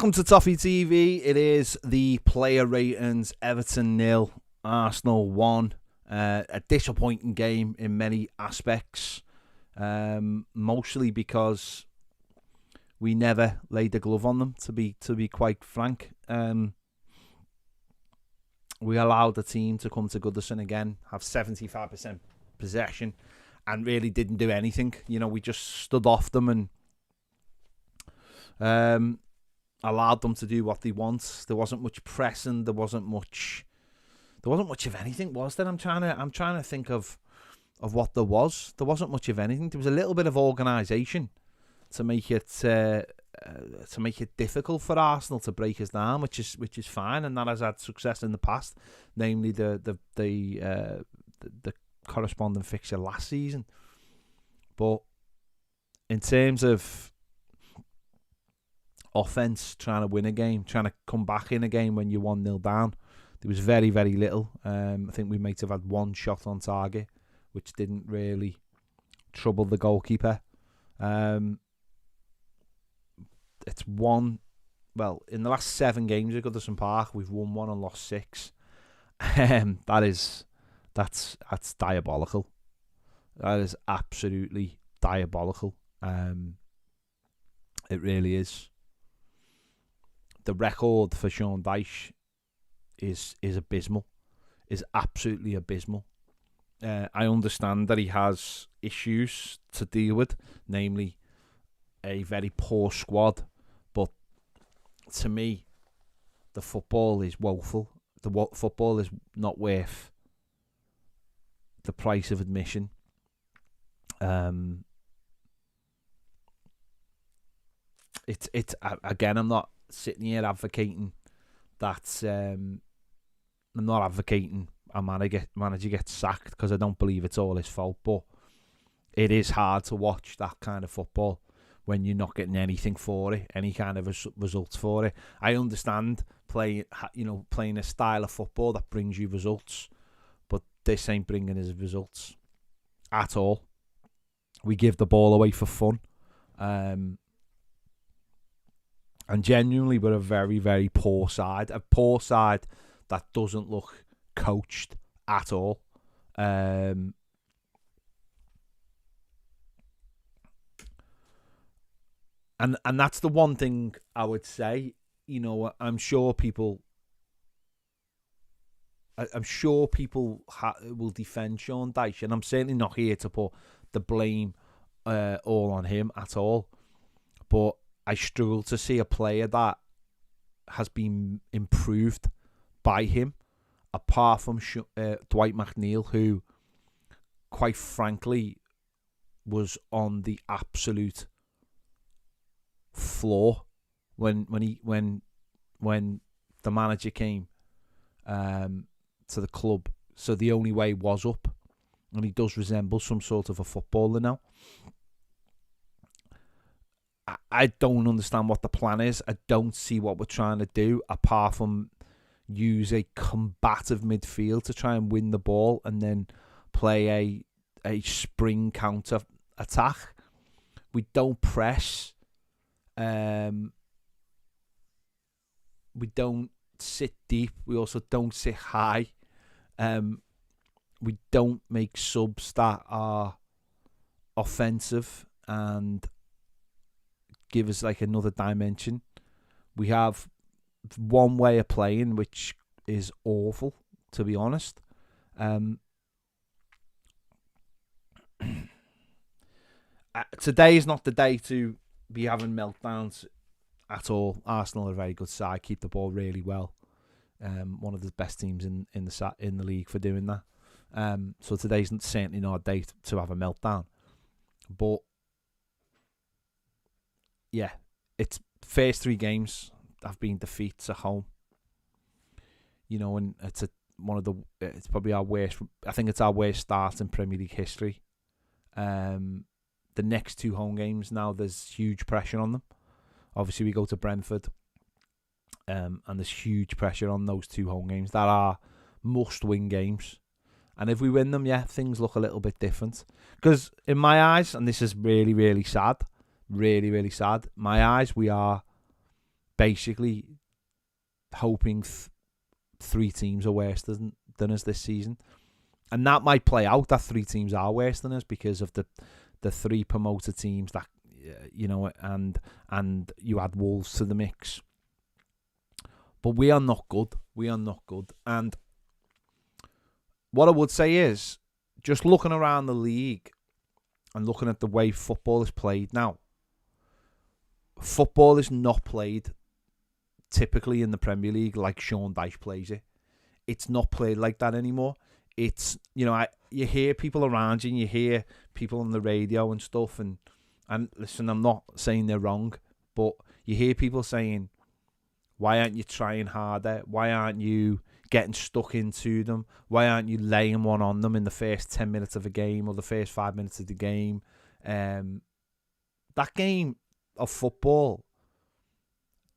Welcome to Toffee TV. It is the player ratings. Everton 0, Arsenal 1. A disappointing game in many aspects. Mostly because we never laid the glove on them, to be quite frank. We allowed the team to come to Goodison again, have 75% possession, and really didn't do anything. You know, we just stood off them and allowed them to do what they want. There wasn't much pressing. There wasn't much of anything, was there? I'm trying to think of what there was. There wasn't much of anything. There was a little bit of organisation to make it difficult for Arsenal to break us down, which is fine, and that has had success in the past, namely the corresponding fixture last season. But in terms of offense, trying to win a game, trying to come back in a game when you're 1-0 down, there was very, very little. I think we might have had one shot on target, which didn't really trouble the goalkeeper. It's in the last 7 games at Goodison Park, we've won 1 and lost 6. That's diabolical. That is absolutely diabolical. It really is. The record for Sean Dyche is abysmal, is absolutely abysmal. I understand that he has issues to deal with, namely a very poor squad, but to me, the football is woeful. The football is not worth the price of admission. It's again, I'm not sitting here advocating that. I'm not advocating a manager gets sacked, because I don't believe it's all his fault. But it is hard to watch that kind of football when you're not getting anything for it, any kind of results for it. I understand playing a style of football that brings you results, but this ain't bringing us results at all. We give the ball away for fun. And genuinely, we're a very, very poor side. A poor side that doesn't look coached at all. And that's the one thing I would say. You know, I'm sure people will defend Sean Dyche, and I'm certainly not here to put the blame all on him at all. But I struggle to see a player that has been improved by him, apart from Dwight McNeil, who, quite frankly, was on the absolute floor when the manager came to the club. So the only way was up, and he does resemble some sort of a footballer now. I don't understand what the plan is. I don't see what we're trying to do, apart from use a combative midfield to try and win the ball and then play a spring counter attack. We don't press. We don't sit deep. We also don't sit high. We don't make subs that are offensive and give us like another dimension. We have one way of playing which is awful, to be honest. Today is not the day to be having meltdowns at all. Arsenal are a very good side, keep the ball really well. One of the best teams in the league for doing that. So today's certainly not a day to have a meltdown. But yeah, it's first 3 games have been defeats at home. You know, and it's probably our worst. I think it's our worst start in Premier League history. The next 2 home games now, there's huge pressure on them. Obviously, we go to Brentford, and there's huge pressure on those 2 home games that are must-win games. And if we win them, yeah, things look a little bit different. Because in my eyes, and this is really, really sad, really, really sad, my eyes, we are basically hoping 3 teams are worse than us this season. And that might play out, that 3 teams are worse than us because of the 3 promoted teams that, and you add Wolves to the mix. But we are not good. We are not good. And what I would say is, just looking around the league and looking at the way football is played now, football is not played typically in the Premier League like Sean Dyche plays it. It's not played like that anymore. It's, you hear people around you and you hear people on the radio and stuff. And listen, I'm not saying they're wrong, but you hear people saying, why aren't you trying harder? Why aren't you getting stuck into them? Why aren't you laying one on them in the first 10 minutes of a game or the first 5 minutes of the game? That game of football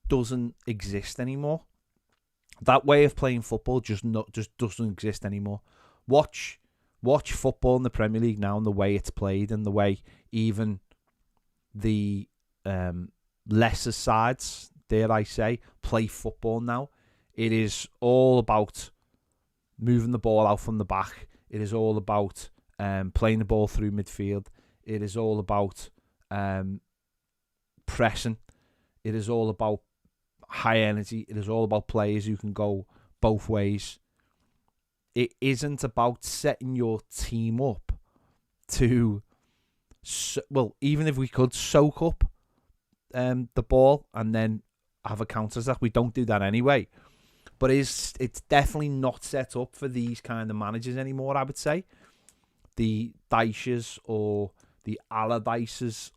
doesn't exist anymore. That way of playing football just doesn't exist anymore. Watch football in the Premier League now and the way it's played and the way even the lesser sides, dare I say, play football now. It is all about moving the ball out from the back. It is all about playing the ball through midfield. It is all about pressing. It is all about high energy. It is all about players who can go both ways. It isn't about setting your team up to, even if we could soak up the ball and then have a counter-attack, we don't do that anyway. But it's definitely not set up for these kind of managers anymore, I would say. The Dyches or the Allardyces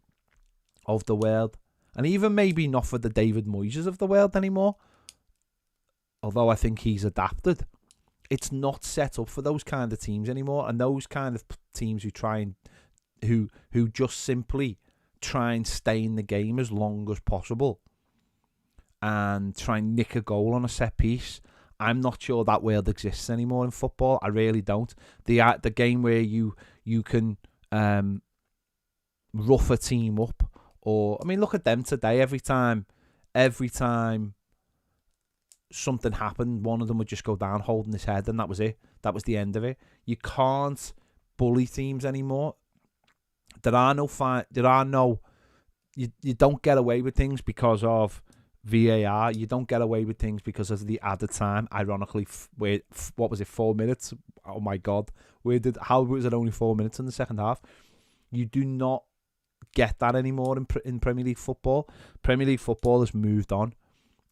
of the world. And even maybe not for the David Moyes of the world anymore. Although I think he's adapted. It's not set up for those kind of teams anymore. And those kind of teams who just simply try and stay in the game as long as possible. And try and nick a goal on a set piece. I'm not sure that world exists anymore in football. I really don't. The game where you can rough a team up, or look at them today. Every time something happened, one of them would just go down holding his head, and that was it. That was the end of it. You can't bully teams anymore. You don't get away with things because of VAR. You don't get away with things because of the added time. Ironically, what was it, 4 minutes? Oh my God. How was it only 4 minutes in the second half? You do not get that anymore in Premier League football. Premier League football has moved on.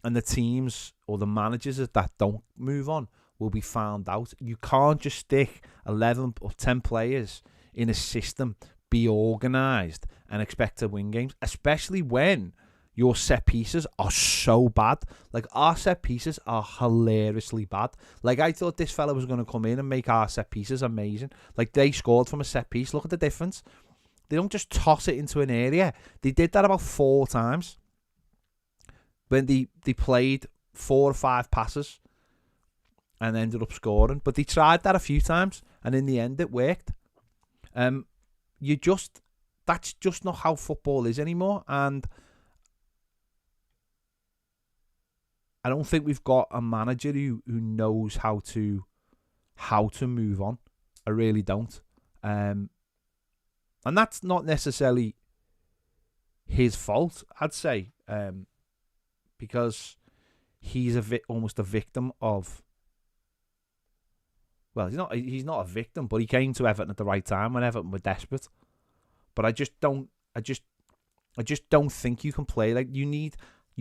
And the teams or the managers that don't move on will be found out. You can't just stick 11 or 10 players in a system, be organised, and expect to win games, especially when your set pieces are so bad. Like, our set pieces are hilariously bad. Like, I thought this fella was going to come in and make our set pieces amazing. Like, they scored from a set piece. Look at the difference. They don't just toss it into an area. They did that about 4 times. When they played 4 or 5 passes and ended up scoring. But they tried that a few times, and in the end it worked. That's just not how football is anymore. And I don't think we've got a manager who knows how to move on. I really don't. And that's not necessarily his fault, I'd say. Because he's almost a victim of. Well, he's not a victim, but he came to Everton at the right time when Everton were desperate. But I just don't think you can play like you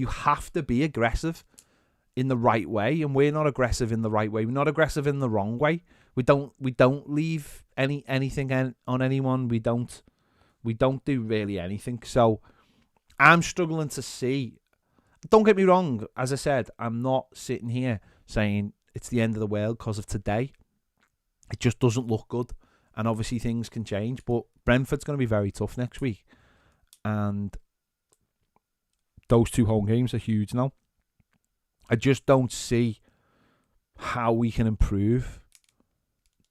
have to be aggressive in the right way, and we're not aggressive in the right way. We're not aggressive in the wrong way. We don't leave anything on anyone. We don't do really anything. So I'm struggling to see. Don't get me wrong. As I said, I'm not sitting here saying it's the end of the world because of today. It just doesn't look good. And obviously things can change. But Brentford's going to be very tough next week. And those 2 home games are huge now. I just don't see how we can improve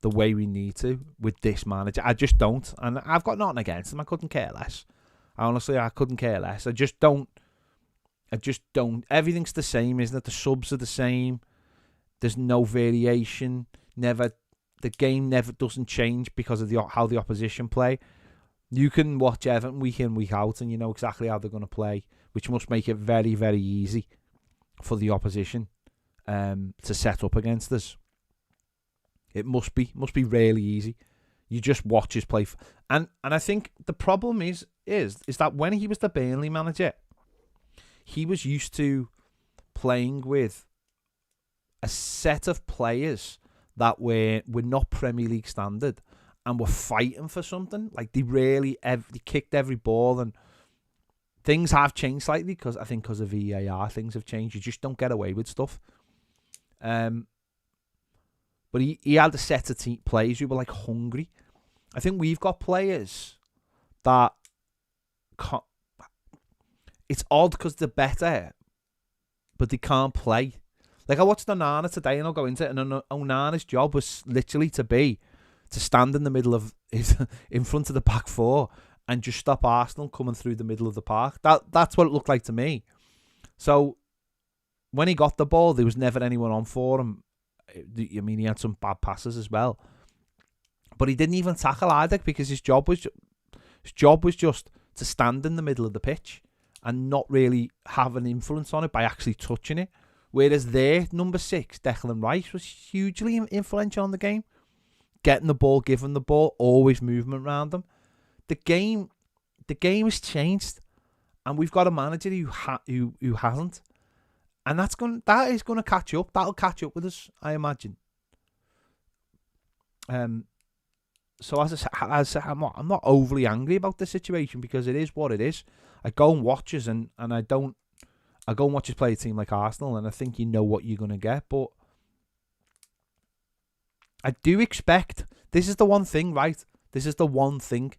the way we need to with this manager. I just don't. And I've got nothing against him. I couldn't care less. I couldn't care less. I just don't. I just don't. Everything's the same, isn't it? The subs are the same. There's no variation. Never. The game never doesn't change because of how the opposition play. You can watch Everton week in, week out, and you know exactly how they're going to play, which must make it very, very easy for the opposition to set up against us. It must be really easy. You just watch his play, and I think the problem is that when he was the Burnley manager, he was used to playing with a set of players that were not Premier League standard and were fighting for something. Like they kicked every ball, and things have changed slightly because of VAR, things have changed. You just don't get away with stuff. But he had a set of players who were like hungry. I think we've got players that it's odd because they're better, but they can't play. Like I watched Onana today, and I'll go into it. And Onana's job was literally to stand in the middle of in front of the back four and just stop Arsenal coming through the middle of the park. That's what it looked like to me. So when he got the ball, there was never anyone on for him. I mean, he had some bad passes as well, but he didn't even tackle either because his job was just to stand in the middle of the pitch and not really have an influence on it by actually touching it. Whereas their number 6, Declan Rice, was hugely influential on the game. Getting the ball, giving the ball, always movement around them. The game has changed, and we've got a manager who hasn't, and that is going to catch up. That'll catch up with us, I imagine. So as I said, I'm not overly angry about the situation because it is what it is. I go and watch us, and I go and watch us play a team like Arsenal, and I think you know what you're going to get. But I do expect, this is the one thing, right? This is the one thing.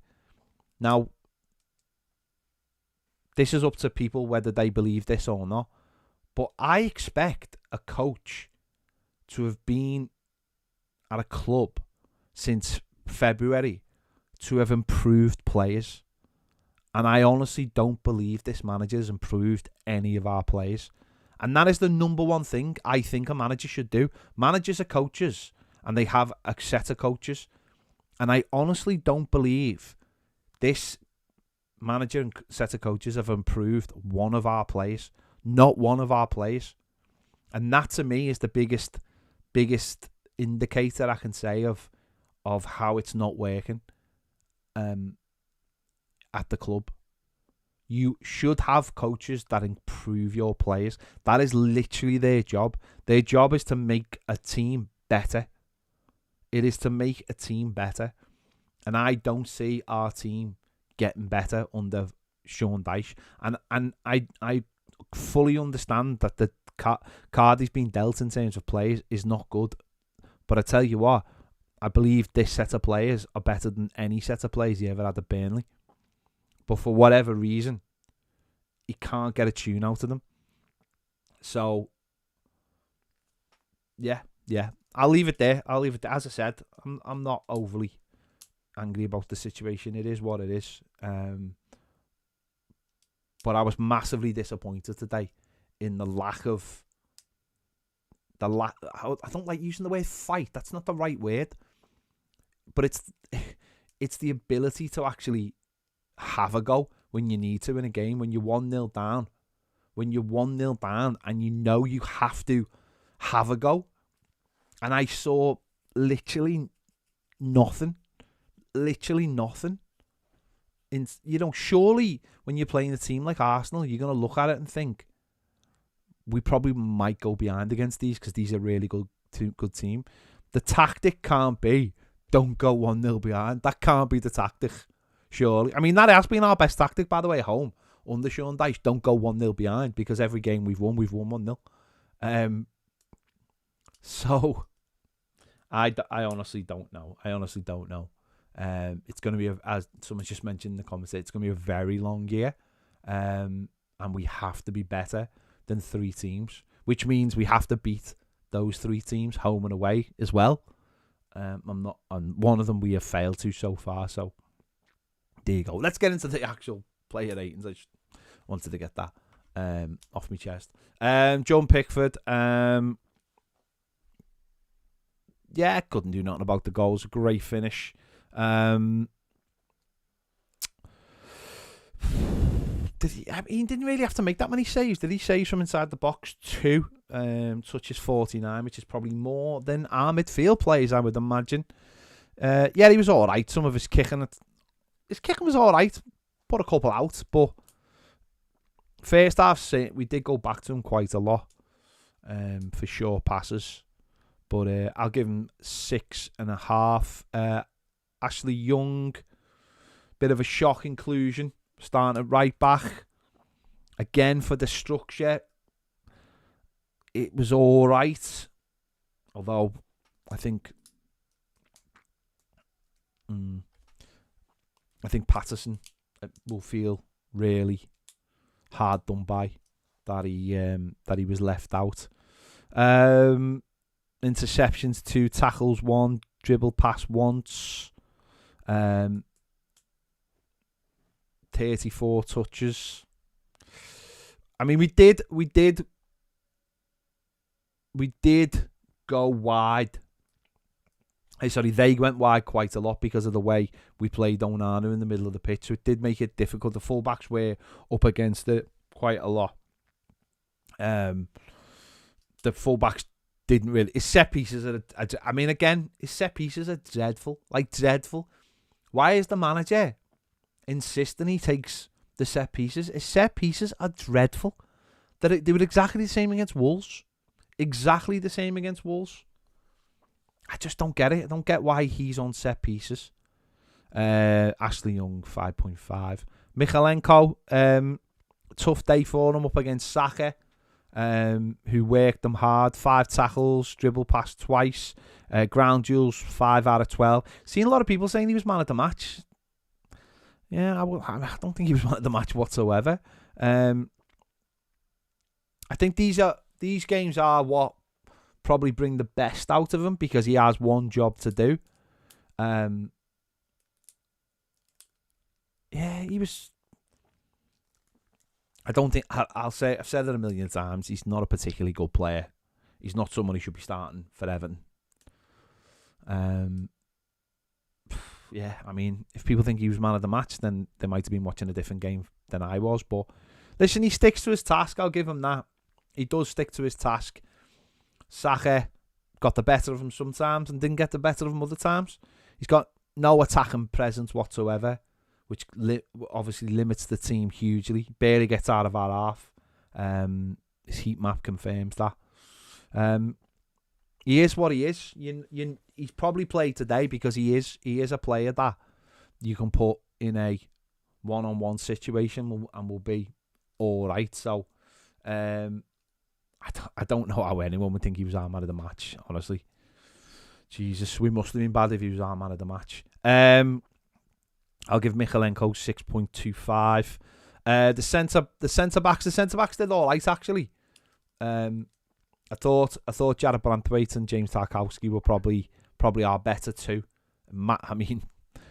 Now, this is up to people whether they believe this or not. But I expect a coach to have been at a club since February to have improved players. And I honestly don't believe this manager has improved any of our players. And that is the number one thing I think a manager should do. Managers are coaches, and they have a set of coaches. And I honestly don't believe this manager and set of coaches have improved one of our players. Not one of our players. And that to me is the biggest indicator I can say of how it's not working at the club. You should have coaches that improve your players. That is literally their job. Their job is to make a team better. It is to make a team better. And I don't see our team getting better under Sean Dyche. And I fully understand that the card he's been dealt in terms of players is not good. But I tell you what, I believe this set of players are better than any set of players he ever had at Burnley. But for whatever reason, he can't get a tune out of them. So, yeah. I'll leave it there. As I said, I'm not overly angry about the situation. It is what it is. But I was massively disappointed today in the lack of... I don't like using the word fight. That's not the right word. But it's the ability to actually have a go when you need to in a game, when you're 1-0 down. When you're 1-0 down and you know you have to have a go. And I saw literally nothing. Literally nothing. Surely when you're playing a team like Arsenal, you're going to look at it and think, we probably might go behind against these because these are really good team. The tactic can't be, don't go 1-0 behind. That can't be the tactic, surely. I mean, that has been our best tactic, by the way, at home, under Sean Dyche. Don't go 1-0 behind, because every game we've won 1-0. So, I honestly don't know. It's going to be, as someone just mentioned in the comments, it's going to be a very long year. And we have to be better than 3 teams, which means we have to beat those 3 teams home and away as well. And one of them we have failed to so far. So there you go. Let's get into the actual player ratings. I just wanted to get that off my chest. John Pickford. Yeah, couldn't do nothing about the goals. A great finish. He didn't really have to make that many saves. Did he save from inside the box? 2. Touches 49, which is probably more than our midfield players, I would imagine. Yeah, he was all right. Some of his kicking was all right. Put a couple out, but first half, we did go back to him quite a lot for short passes. But I'll give him 6.5. Ashley Young, bit of a shock inclusion, starting at right back. Again, for the structure, it was all right. Although, I think Patterson will feel really hard done by that he was left out. Interceptions 2, tackles 1, dribble pass once. 34 touches. I mean, we did go wide. They went wide quite a lot because of the way we played Onana in the middle of the pitch. So it did make it difficult. The fullbacks were up against it quite a lot. The fullbacks didn't really. His set pieces are. His set pieces are dreadful. Like dreadful. Why is the manager insisting he takes the set pieces? His set pieces are dreadful. They were exactly the same against Wolves. Exactly the same against Wolves. I just don't get it. I don't get why he's on set pieces. Ashley Young, 5.5. Michalenko, tough day for him up against Saka, who worked them hard. 5 tackles, dribble pass twice, ground duels, 5 out of 12. Seen a lot of people saying he was man of the match. Yeah, I don't think he was man of the match whatsoever. I think these games are what probably bring the best out of him because he has one job to do. Yeah, he was. I don't think I've said it a million times. He's not a particularly good player. He's not someone who should be starting for Everton. Yeah, I mean, if people think he was man of the match, then they might have been watching a different game than I was. But listen, he sticks to his task. I'll give him that. He does stick to his task. Saka got the better of him sometimes and didn't get the better of him other times. He's got no attacking presence whatsoever, which obviously limits the team hugely. Barely gets out of our half. His heat map confirms that. He is what he is. He's probably played today because he is a player that you can put in a one-on-one situation and will be all right. So, I don't know how anyone would think he was our man of the match, honestly. Jesus, we must have been bad if he was our man of the match. I'll give Michalenko 6.25. The centre backs did all right actually. I thought Jared Branthwaite and James Tarkowski were probably our better two. I mean,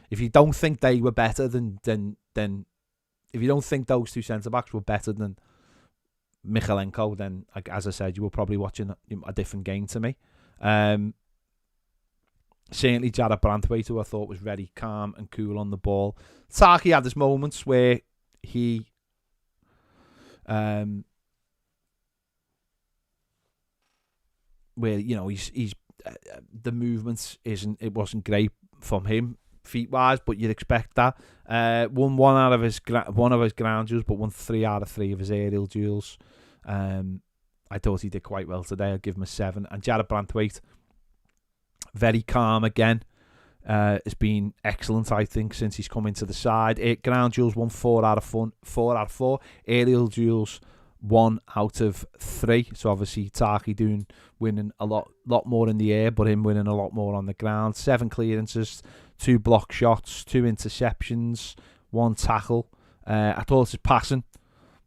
if you don't think they were better than if you don't think those two centre backs were better than Michalenko, then, as I said, you were probably watching a different game to me. Certainly Jared Branthwaite, who I thought was very calm and cool on the ball. Tarky had his moments where he he's the movements wasn't great from him feet wise, but you'd expect that. Won one of his ground duels, but won 3 out of 3 of his aerial duels. I thought he did quite well today. I'll give him a 7. And Jared Branthwaite, very calm again. Has been excellent, I think, since he's come into the side. Ground duels won 4 out of 4. Aerial duels 1 out of 3. So obviously Tarky winning a lot more in the air, but him winning a lot more on the ground. 7 clearances, 2 block shots, 2 interceptions, 1 tackle. I thought his passing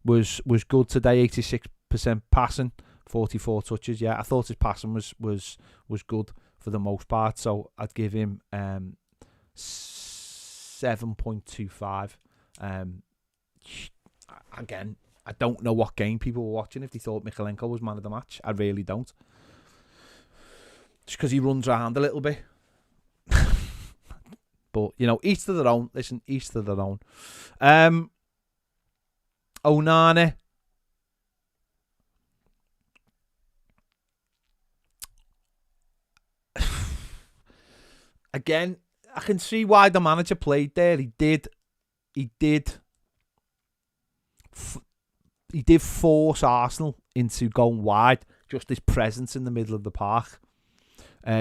was good today. 86% passing, 44 touches. Yeah, I thought his passing was good for the most part. So I'd give him 7.25. Again, I don't know what game people were watching if they thought Mykolenko was man of the match. I really don't. Just because he runs around a little bit. But, you know, each to their own. Listen, each to their own. Onana. Again, I can see why the manager played there. He did force Arsenal into going wide. Just his presence in the middle of the park.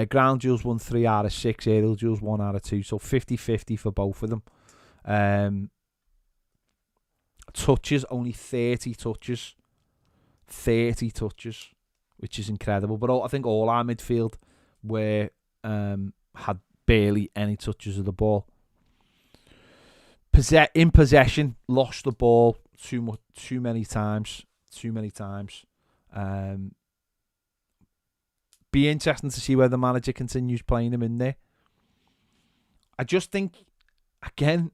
Ground duels won 3 out of 6. Aerial duels 1 out of 2. So 50-50 for both of them. Touches, only 30 touches. 30 touches, which is incredible. But I think all our midfield had barely any touches of the ball. In possession, lost the ball too many times. Be interesting to see where the manager continues playing him in there. I just think, again,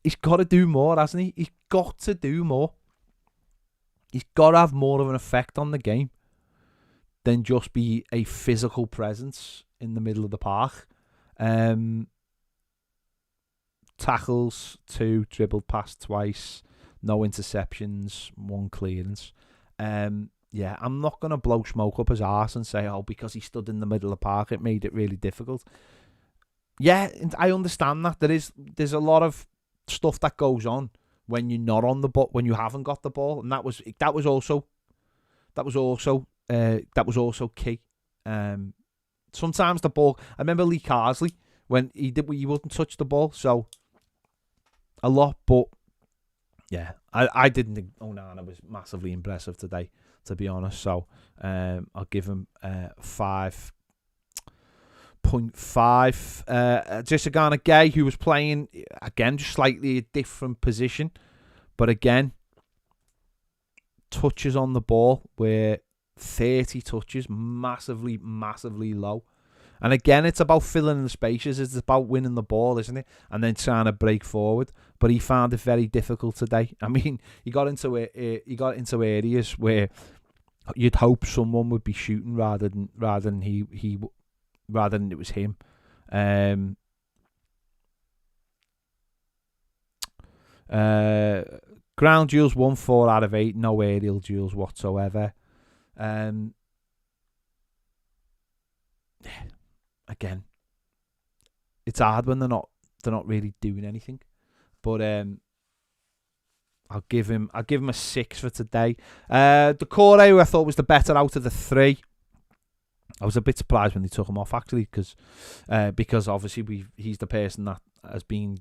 he's got to do more, hasn't he? He's got to do more. He's got to have more of an effect on the game than just be a physical presence in the middle of the park. Tackles 2, dribbled past twice, no interceptions, 1 clearance. Yeah, I'm not going to blow smoke up his arse and say, because he stood in the middle of the park, it made it really difficult. Yeah, I understand that. There's a lot of stuff that goes on when you're not on the ball, when you haven't got the ball, and that was also key. Sometimes the ball. I remember Lee Carsley when he wouldn't touch the ball, so a lot. But yeah, I didn't think Onana was massively impressive today, to be honest. So I'll give him 5.5. Jessica Gay, who was playing again just slightly a different position, but again touches on the ball were 30 touches, massively low. And again, it's about filling in the spaces. It's about winning the ball, isn't it? And then trying to break forward. But he found it very difficult today. I mean, he got into areas where you'd hope someone would be shooting rather than it was him. Ground duels 4 out of 8. No aerial duels whatsoever. Again, it's hard when they're not really doing anything. But I'll give him a 6 for today. Decore, who I thought was the better out of the 3. I was a bit surprised when they took him off, actually, because obviously he's the person that has been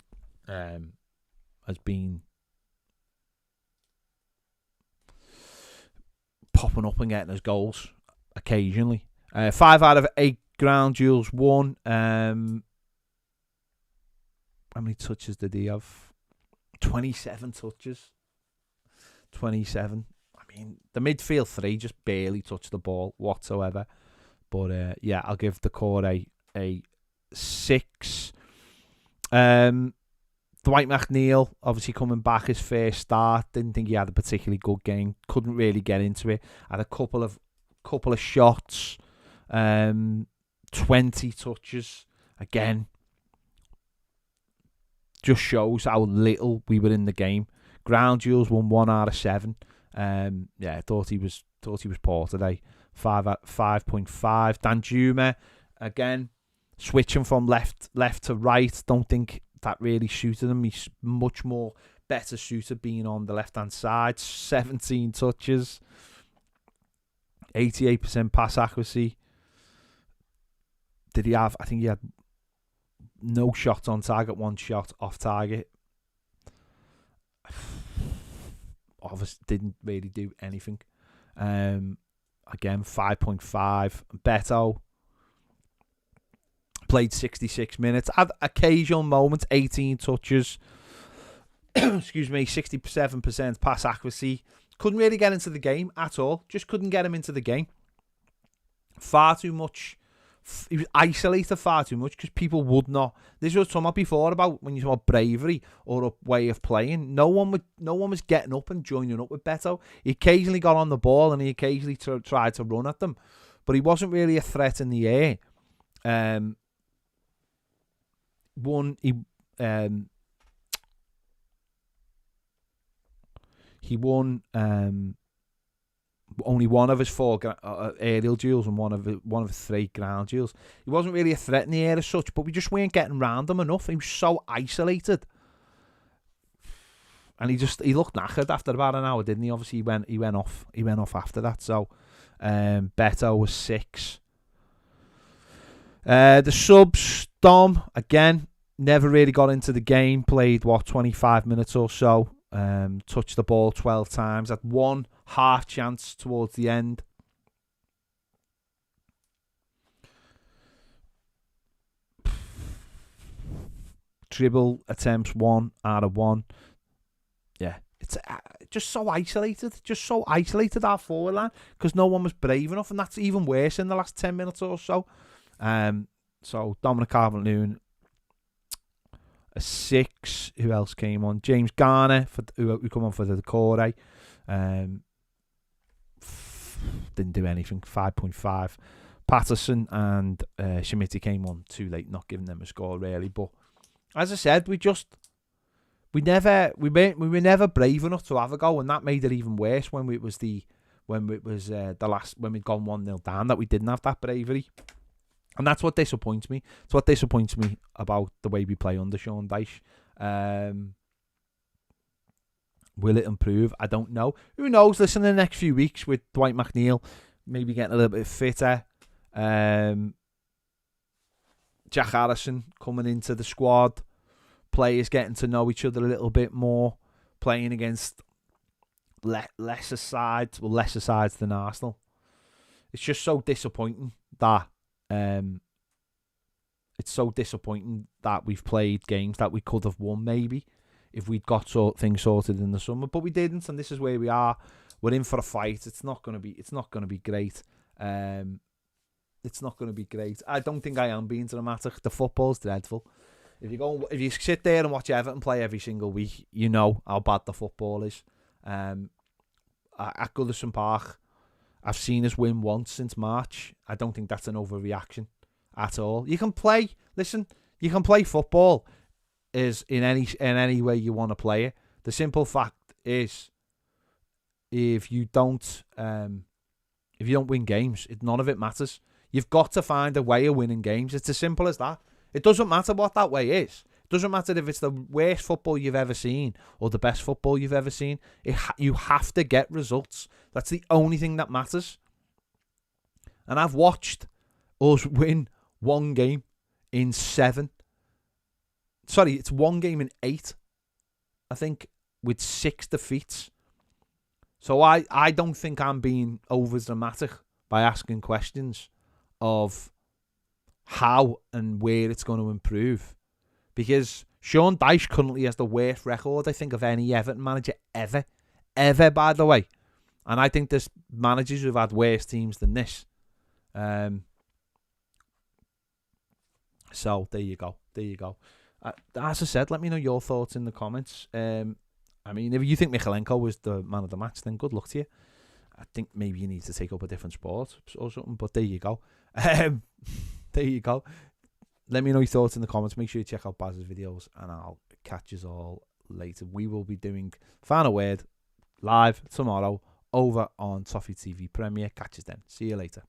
popping up and getting his goals occasionally. 5 out of 8 ground duels won. How many touches did he have? 27 touches. 27. I mean, the midfield 3 just barely touched the ball whatsoever. But yeah, I'll give Decore a 6. Dwight McNeil, obviously coming back his first start. Didn't think he had a particularly good game. Couldn't really get into it. Had a couple of shots. 20 touches. Again, just shows how little we were in the game. Ground duels won 1 out of 7. Yeah, I thought he was poor today. 5.5. Danjuma, again, switching from left to right. Don't think that really suited him. He's much more better suited being on the left hand side. 17 touches, 88% pass accuracy. Did he have? I think he had no shots on target, 1 shot off target. Obviously, didn't really do anything. Again, 5.5. Beto played 66 minutes. Had occasional moments, 18 touches. Excuse me, 67% pass accuracy. Couldn't really get into the game at all. Just couldn't get him into the game. Far too much isolated far too much because people would not. This was talking about before about when you talk about bravery or a way of playing. No one was getting up and joining up with Beto. He occasionally got on the ball and he occasionally tried to run at them, but he wasn't really a threat in the air. He won only one of his 4 aerial duels and one of his 3 ground duels. He wasn't really a threat in the air as such, but we just weren't getting round him enough. He was so isolated, and he looked knackered after about an hour, didn't he? Obviously, he went off after that. So, Beto was 6. The subs, Dom again never really got into the game. Played 25 minutes or so. Touched the ball 12 times. Had 1 half chance towards the end. Dribble attempts 1 out of 1. Yeah, it's just so isolated. Our forward line because no one was brave enough, and that's even worse in the last 10 minutes or so. So Dominic Calvert-Lewin a 6. Who else came on? James Garner who come on for the Corey. Didn't do anything. 5.5. Patterson and Schmidt came on too late, not giving them a score really. But as I said, we were never brave enough to have a go, and that made it even worse when we'd gone 1-0 down, that we didn't have that bravery. And that's what disappoints me. It's what disappoints me about the way we play under Sean Dyche. Will it improve? I don't know. Who knows? Listen, in the next few weeks with Dwight McNeil maybe getting a little bit fitter. Jack Harrison coming into the squad. Players getting to know each other a little bit more. Playing against lesser sides than Arsenal. It's just so disappointing that we've played games that we could have won maybe if we'd got things sorted in the summer, but we didn't, and this is where we are. We're in for a fight. It's not going to be great. It's not going to be great. I don't think I am being dramatic. The football's dreadful. If you sit there and watch Everton play every single week, you know how bad the football is. At Goodison Park, I've seen us win once since March. I don't think that's an overreaction at all. You can play football is in any way you want to play it. The simple fact is, if you don't win games, none of it matters. You've got to find a way of winning games. It's as simple as that. It doesn't matter what that way is. It doesn't matter if it's the worst football you've ever seen or the best football you've ever seen. You have to get results. That's the only thing that matters. And I've watched us win 1 game in 7. Sorry, it's 1 game in 8, I think, with 6 defeats. So I don't think I'm being over dramatic by asking questions of how and where it's going to improve. Because Sean Dyche currently has the worst record, I think, of any Everton manager ever, by the way. And I think there's managers who've had worse teams than this. So there you go. As I said, let me know your thoughts in the comments. I mean, if you think Michalenko was the man of the match, then good luck to you. I think maybe you need to take up a different sport or something, but there you go. There you go. Let me know your thoughts in the comments. Make sure you check out Baz's videos, and I'll catch you all later. We will be doing Final Word live tomorrow over on Toffee TV Premier. Catch us then. See you later.